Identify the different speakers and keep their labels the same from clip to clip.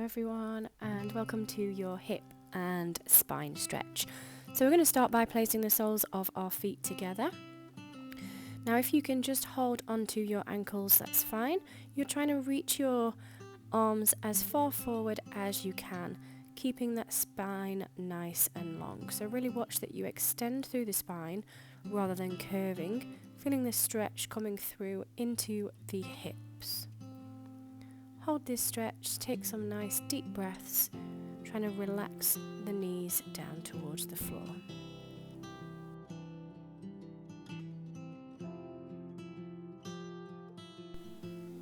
Speaker 1: everyone, and welcome to your hip and spine stretch. So we're going to start by placing the soles of our feet together. Now if you can just hold onto your ankles, that's fine. You're trying to reach your arms as far forward as you can, keeping that spine nice and long. So really watch that you extend through the spine rather than curving, feeling the stretch coming through into the hips. Hold this stretch, take some nice deep breaths, trying to relax the knees down towards the floor.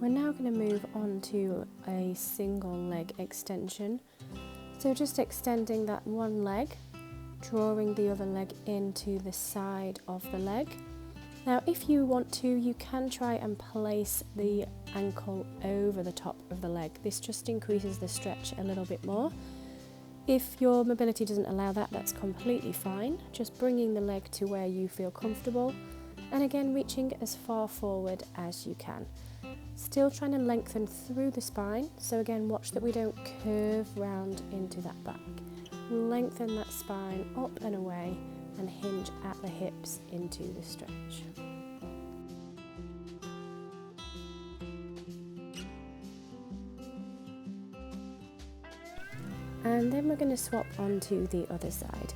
Speaker 1: We're now going to move on to a single leg extension. So just extending that one leg, drawing the other leg into the side of the leg. Now if you want to, you can try and place the ankle over the top of the leg. This just increases the stretch a little bit more. If your mobility doesn't allow that, that's completely fine. Just bringing the leg to where you feel comfortable, and again reaching as far forward as you can. Still trying to lengthen through the spine, so again watch that we don't curve round into that back. Lengthen that spine up and away and hinge at the hips into the stretch. And then we're going to swap onto the other side.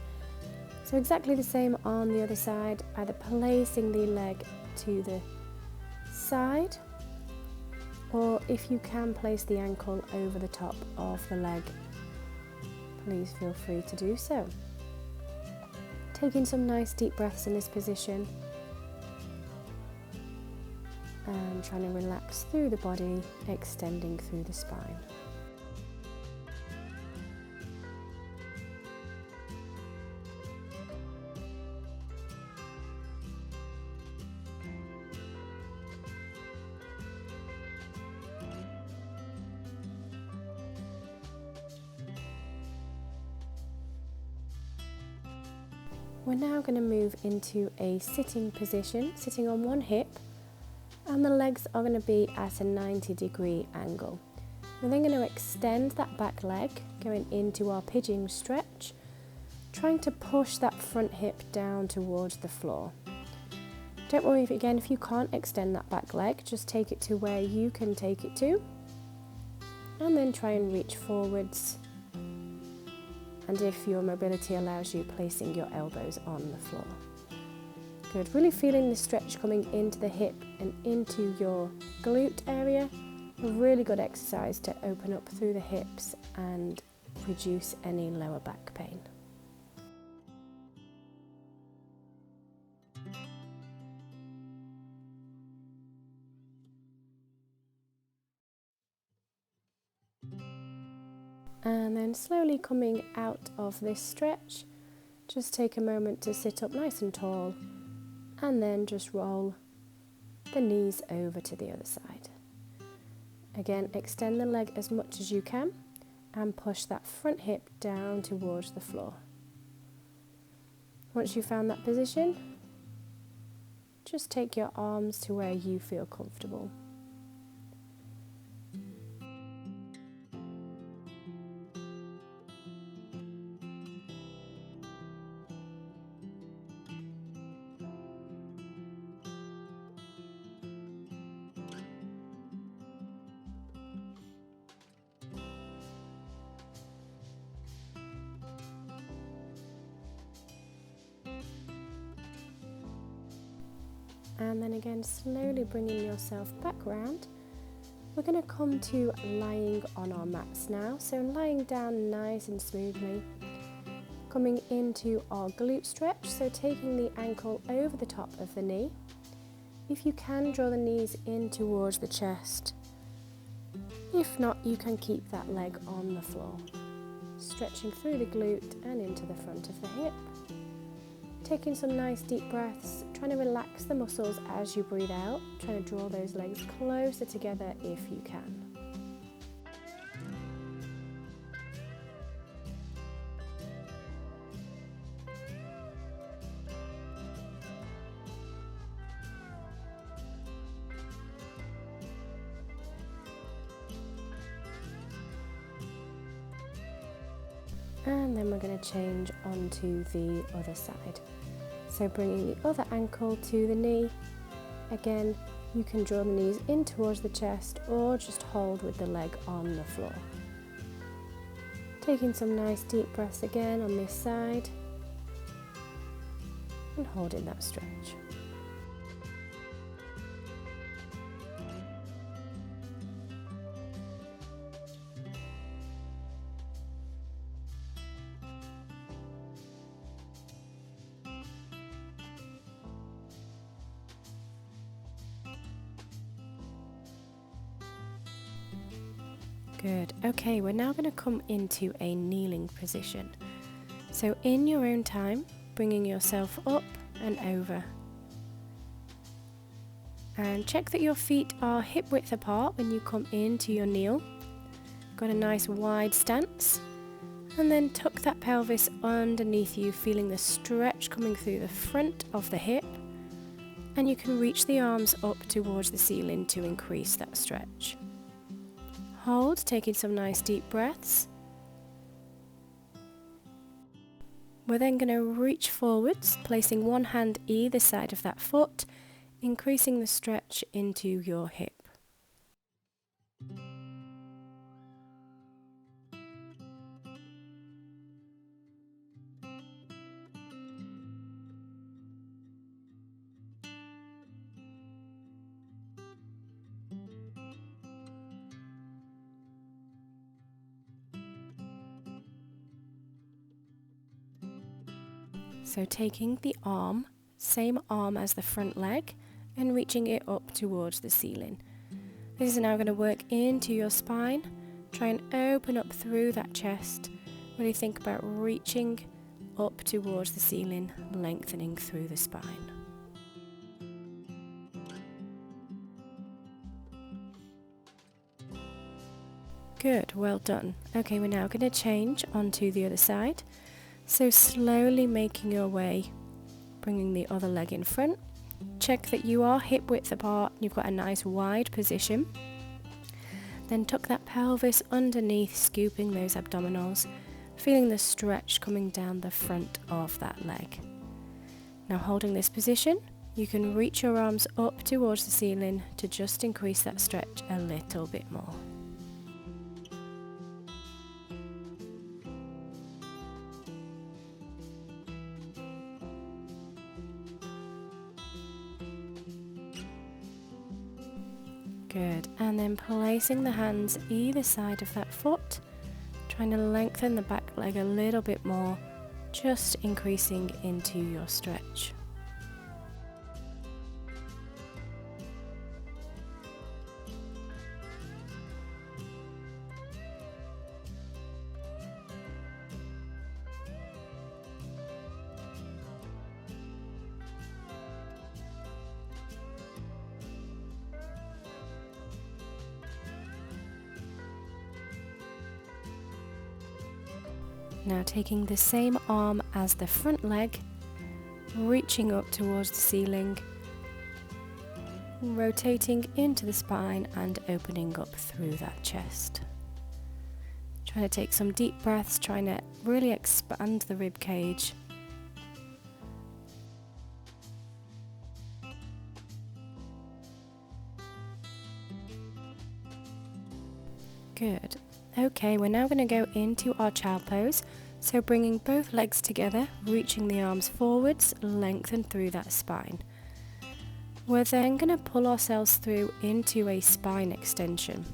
Speaker 1: So exactly the same on the other side, either placing the leg to the side, or if you can place the ankle over the top of the leg, please feel free to do so. Taking some nice deep breaths in this position and trying to relax through the body, extending through the spine. We're now going to move into a sitting position, sitting on one hip, and the legs are going to be at a 90-degree angle. We're then going to extend that back leg, going into our pigeon stretch, trying to push that front hip down towards the floor. Don't worry if you can't extend that back leg, just take it to where you can take it to, and then try and reach forwards. And if your mobility allows you, placing your elbows on the floor. Good, really feeling the stretch coming into the hip and into your glute area. A really good exercise to open up through the hips and reduce any lower back pain. And then slowly coming out of this stretch, just take a moment to sit up nice and tall, and then just roll the knees over to the other side. Again, extend the leg as much as you can and push that front hip down towards the floor. Once you've found that position, just take your arms to where you feel comfortable. And then again, slowly bringing yourself back round. We're going to come to lying on our mats now. So lying down nice and smoothly. Coming into our glute stretch, so taking the ankle over the top of the knee. If you can, draw the knees in towards the chest. If not, you can keep that leg on the floor. Stretching through the glute and into the front of the hip. Taking some nice deep breaths, trying to relax the muscles as you breathe out, trying to draw those legs closer together if you can. and then we're going to change onto the other side. So bringing the other ankle to the knee. Again, you can draw the knees in towards the chest or just hold with the leg on the floor. Taking some nice deep breaths again on this side and holding that stretch. Good. Okay, we're now going to come into a kneeling position. So in your own time, bringing yourself up and over. And check that your feet are hip width apart when you come into your kneel. Got a nice wide stance. And then tuck that pelvis underneath you, feeling the stretch coming through the front of the hip. And you can reach the arms up towards the ceiling to increase that stretch. Hold, taking some nice deep breaths. We're then going to reach forwards, placing one hand either side of that foot, increasing the stretch into your hip. So taking the arm, same arm as the front leg, and reaching it up towards the ceiling. This is now going to work into your spine. Try and open up through that chest. Really think about reaching up towards the ceiling, lengthening through the spine. Good, well done. Okay, we're now going to change onto the other side. So slowly making your way, bringing the other leg in front. Check that you are hip width apart, you've got a nice wide position. Then tuck that pelvis underneath, scooping those abdominals, feeling the stretch coming down the front of that leg. Now holding this position, you can reach your arms up towards the ceiling to just increase that stretch a little bit more. Good, and then placing the hands either side of that foot, trying to lengthen the back leg a little bit more, just increasing into your stretch. Now taking the same arm as the front leg, reaching up towards the ceiling, rotating into the spine and opening up through that chest. Trying to take some deep breaths, trying to really expand the rib cage. Good. Okay, we're now going to go into our child pose. So bringing both legs together, reaching the arms forwards, lengthen through that spine. We're then going to pull ourselves through into a spine extension.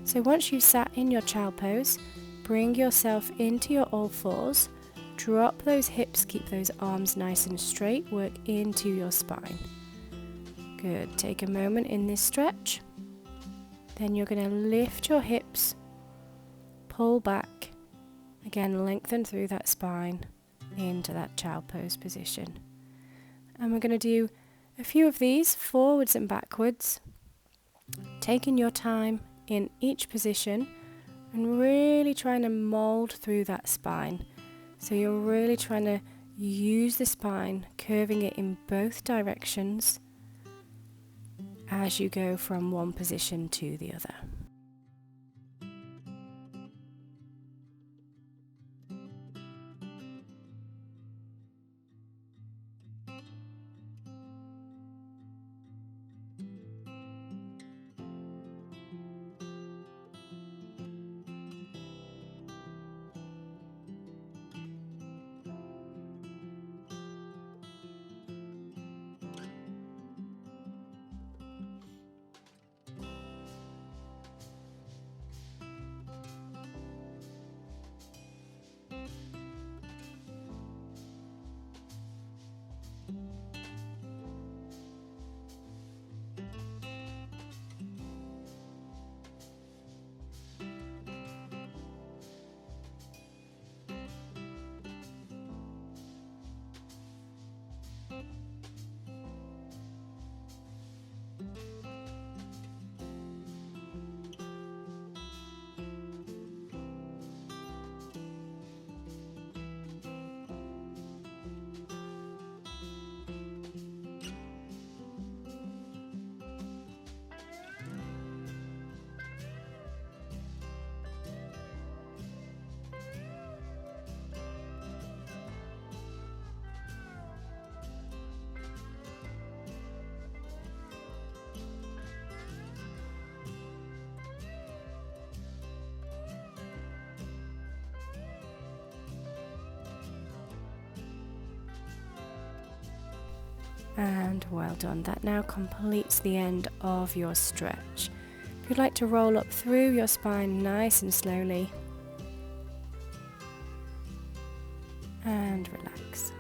Speaker 1: So once you've sat in your child pose, bring yourself into your all fours, drop those hips, keep those arms nice and straight, work into your spine. Good, take a moment in this stretch. Then you're going to lift your hips, pull back, again lengthen through that spine into that child pose position. And we're going to do a few of these forwards and backwards, taking your time in each position and really trying to mold through that spine. So you're really trying to use the spine, curving it in both directions as you go from one position to the other. And well done. That now completes the end of your stretch. If you'd like to roll up through your spine nice and slowly, and relax.